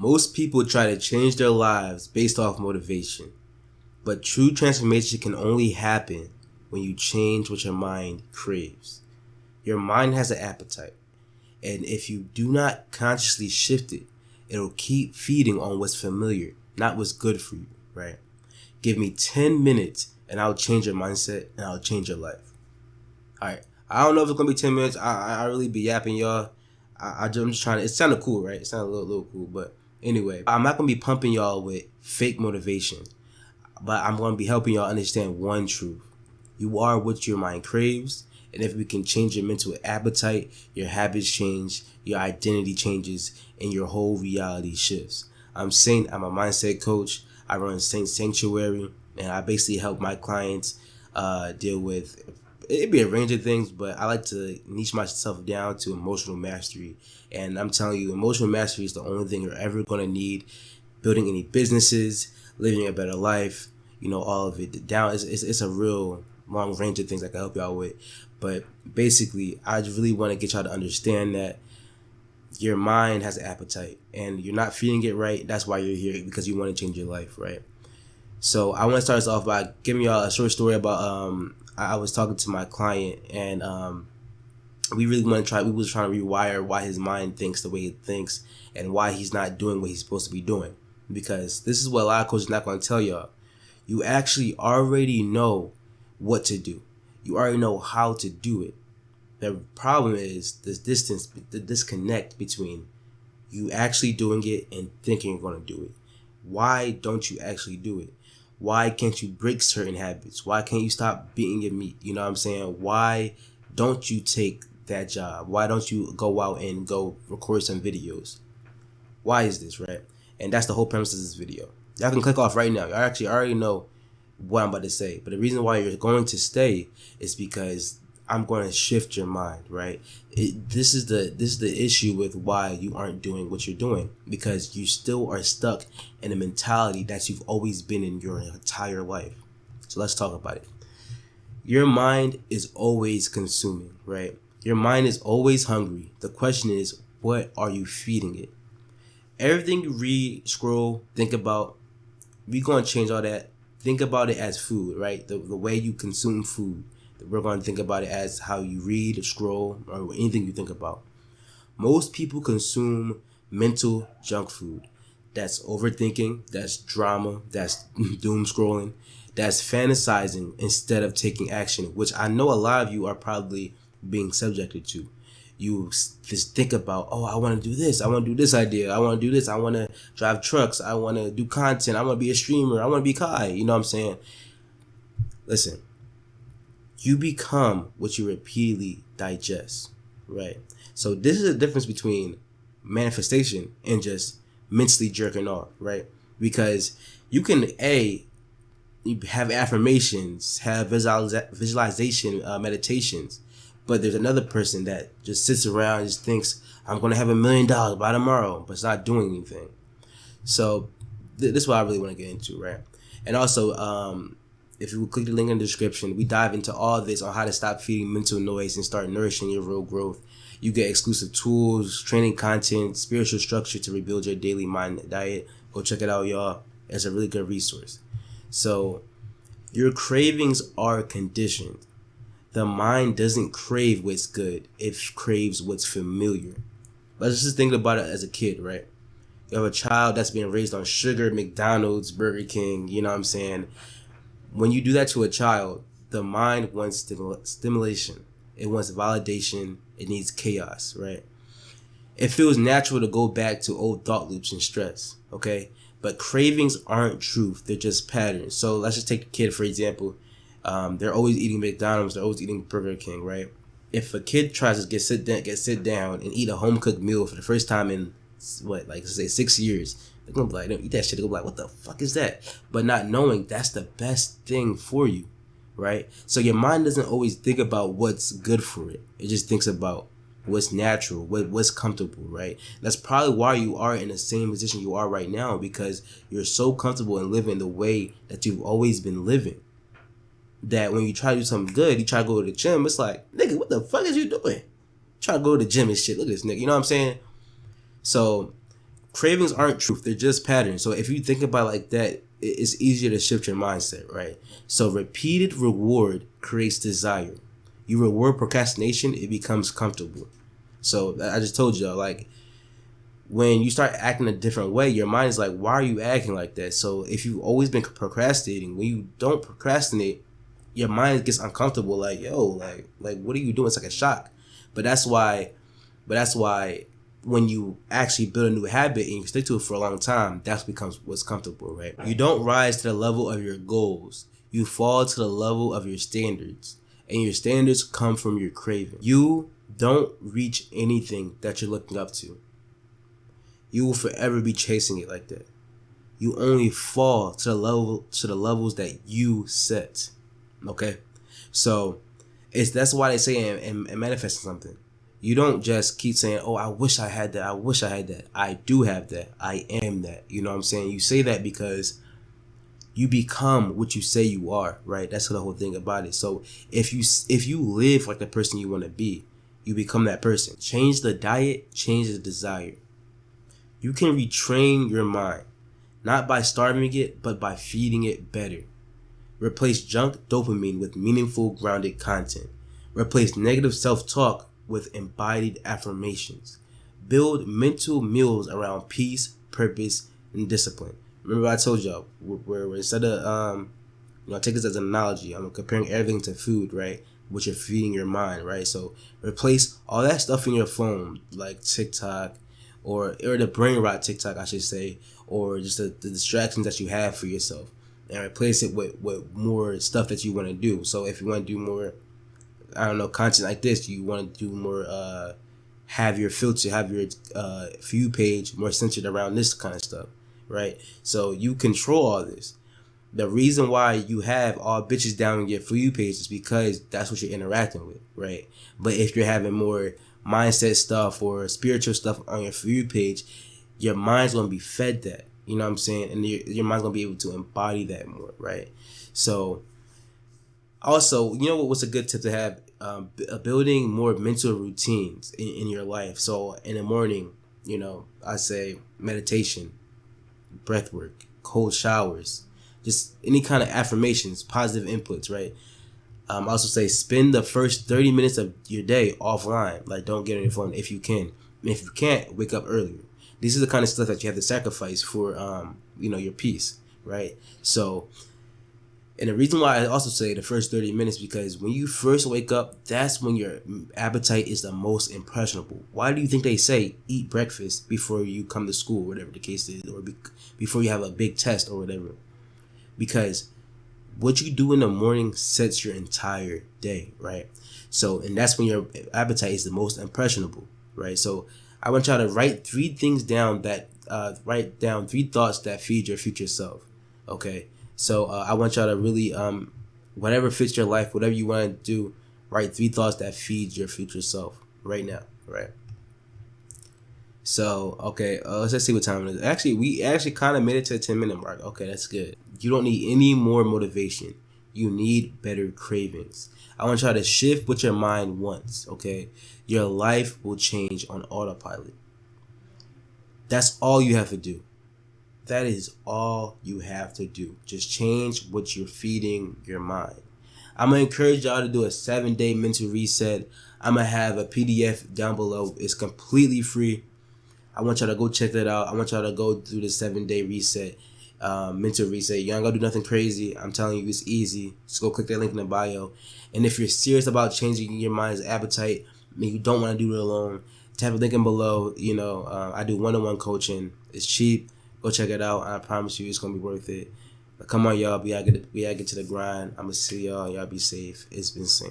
Most people try to change their lives based off motivation, but true transformation can only happen when you change what your mind craves. Your mind has an appetite, and if you do not consciously shift it, it'll keep feeding on what's familiar, not what's good for you, right? Give me 10 minutes and I'll change your mindset and I'll change your life. All right. I don't know if it's going to be 10 minutes. I really be yapping, y'all. I'm just trying to, it sounded cool, right? It sounded a little cool, but anyway, I'm not going to be pumping y'all with fake motivation, but I'm going to be helping y'all understand one truth. You are what your mind craves. And if we can change your mental appetite, your habits change, your identity changes, and your whole reality shifts. I'm Saint. I'm a mindset coach. I run Saint Sanctuary, and I basically help my clients deal with, it'd be a range of things, but I like to niche myself down to emotional mastery. And I'm telling you, emotional mastery is the only thing you're ever going to need. Building any businesses, living a better life, all of it. It's a real long range of things I can help y'all with. But basically, I just really want to get y'all to understand that your mind has an appetite and you're not feeding it right. That's why you're here, because you want to change your life, right? So I want to start us off by giving y'all a short story about, I was talking to my client, and we was trying to rewire why his mind thinks the way it thinks and why he's not doing what he's supposed to be doing. Because this is what a lot of coaches are not going to tell y'all. You actually already know what to do. You already know how to do it. The problem is the disconnect between you actually doing it and thinking you're going to do it. Why don't you actually do it? Why can't you break certain habits? Why can't you stop beating your meat? You know what I'm saying? Why don't you take that job? Why don't you go out and go record some videos? Why is this, right? And that's the whole premise of this video. Y'all can click off right now. Y'all actually already know what I'm about to say. But the reason why you're going to stay is because I'm going to shift your mind, right? This is the issue with why you aren't doing what you're doing, because you still are stuck in a mentality that you've always been in your entire life. So let's talk about it. Your mind is always consuming, right? Your mind is always hungry. The question is, what are you feeding it? Everything you read, scroll, think about, we're going to change all that. Think about it as food, right? The way you consume food. We're going to think about it as how you read or scroll or anything you think about. Most people consume mental junk food. That's overthinking, that's drama, that's doom scrolling, that's fantasizing instead of taking action, which I know a lot of you are probably being subjected to. You just think about, I want to do this. I want to do this idea. I want to do this. I want to drive trucks. I want to do content. I want to be a streamer. I want to be Kai. You know what I'm saying? Listen, you become what you repeatedly digest, right? So this is the difference between manifestation and just mentally jerking off, right? Because you can, you have affirmations, have visualization, meditations, but there's another person that just sits around and just thinks, I'm going to have $1 million by tomorrow, but it's not doing anything. So this is what I really want to get into, right? And also, if you click the link in the description, we dive into all this on how to stop feeding mental noise and start nourishing your real growth. You get exclusive tools, training content, spiritual structure to rebuild your daily mind diet. Go check it out, y'all. It's a really good resource. So your cravings are conditioned. The mind doesn't crave what's good. It craves what's familiar. Let's just think about it as a kid, right? You have a child that's being raised on sugar, McDonald's, Burger King, you know what I'm saying? When you do that to a child, the mind wants stimulation. It wants validation. It needs chaos, right? It feels natural to go back to old thought loops and stress, okay? But cravings aren't truth. They're just patterns. So let's just take a kid, for example. They're always eating McDonald's. They're always eating Burger King, right? If a kid tries to get sit down and eat a home-cooked meal for the first time in, let's say 6 years, they're going to be like, don't eat that shit. They're going to be like, what the fuck is that? But not knowing that's the best thing for you, right? So your mind doesn't always think about what's good for it. It just thinks about what's natural, what's comfortable, right? That's probably why you are in the same position you are right now, because you're so comfortable in living the way that you've always been living, that when you try to do something good, you try to go to the gym, it's like, nigga, what the fuck is you doing? Try to go to the gym and shit. Look at this nigga, you know what I'm saying? So cravings aren't truth, they're just patterns. So if you think about it like that, it's easier to shift your mindset, right? So repeated reward creates desire. You reward procrastination, it becomes comfortable. So I just told y'all, like, when you start acting a different way, your mind is like, why are you acting like that? So if you've always been procrastinating, when you don't procrastinate, your mind gets uncomfortable, like, yo, like what are you doing? It's like a shock. But that's why when you actually build a new habit and you stick to it for a long time, that becomes what's comfortable, right? You don't rise to the level of your goals. You fall to the level of your standards. And your standards come from your craving. You don't reach anything that you're looking up to. You will forever be chasing it like that. You only fall to the levels that you set. Okay? So that's why they say in manifesting something. You don't just keep saying, oh, I wish I had that. I wish I had that. I do have that. I am that. You know what I'm saying? You say that because you become what you say you are, right? That's the whole thing about it. So if you live like the person you want to be, you become that person. Change the diet, change the desire. You can retrain your mind, not by starving it, but by feeding it better. Replace junk dopamine with meaningful, grounded content. Replace negative self-talk with embodied affirmations. Build mental meals around peace, purpose, and discipline. Remember I told y'all, where instead of, take this as an analogy, I'm comparing everything to food, right? Which you're feeding your mind, right? So replace all that stuff in your phone, like TikTok, or the brain rot TikTok, I should say, or just the distractions that you have for yourself, and replace it with more stuff that you want to do. So if you want to do more, content like this, you want to do more, have your filter, have your For You page more centered around this kind of stuff, right? So you control all this. The reason why you have all bitches down in your For You page is because that's what you're interacting with, right? But if you're having more mindset stuff or spiritual stuff on your For You page, your mind's going to be fed that, you know what I'm saying? And your mind's going to be able to embody that more, right? So also, you know what's a good tip to have? Building more mental routines in your life. So in the morning, I say meditation, breath work, cold showers, just any kind of affirmations, positive inputs, right? I also say spend the first 30 minutes of your day offline. Like, don't get on your phone if you can. And if you can't, wake up earlier. These are the kind of stuff that you have to sacrifice for, your peace, right? So, and the reason why I also say the first 30 minutes, because when you first wake up, that's when your appetite is the most impressionable. Why do you think they say eat breakfast before you come to school, whatever the case is, or before you have a big test or whatever? Because what you do in the morning sets your entire day, right? So, and that's when your appetite is the most impressionable, right? So I want y'all to write three things down write down 3 thoughts that feed your future self, okay? So I want y'all to really, whatever fits your life, whatever you want to do, write 3 thoughts that feed your future self right now, right? So, okay, let's see what time it is. Actually, we kind of made it to the 10-minute mark. Okay, that's good. You don't need any more motivation. You need better cravings. I want y'all to shift what your mind wants, okay? Your life will change on autopilot. That's all you have to do. That is all you have to do. Just change what you're feeding your mind. I'm going to encourage y'all to do a 7-day mental reset. I'm going to have a PDF down below. It's completely free. I want y'all to go check that out. I want y'all to go through the 7-day reset, mental reset. You ain't gonna do nothing crazy. I'm telling you, it's easy. Just go click that link in the bio. And if you're serious about changing your mind's appetite, you don't want to do it alone, tap the link in below. I do one-on-one coaching. It's cheap. Go check it out. I promise you, it's gonna be worth it. But come on, y'all. We gotta get to the grind. I'm gonna see y'all. Y'all be safe. It's been safe.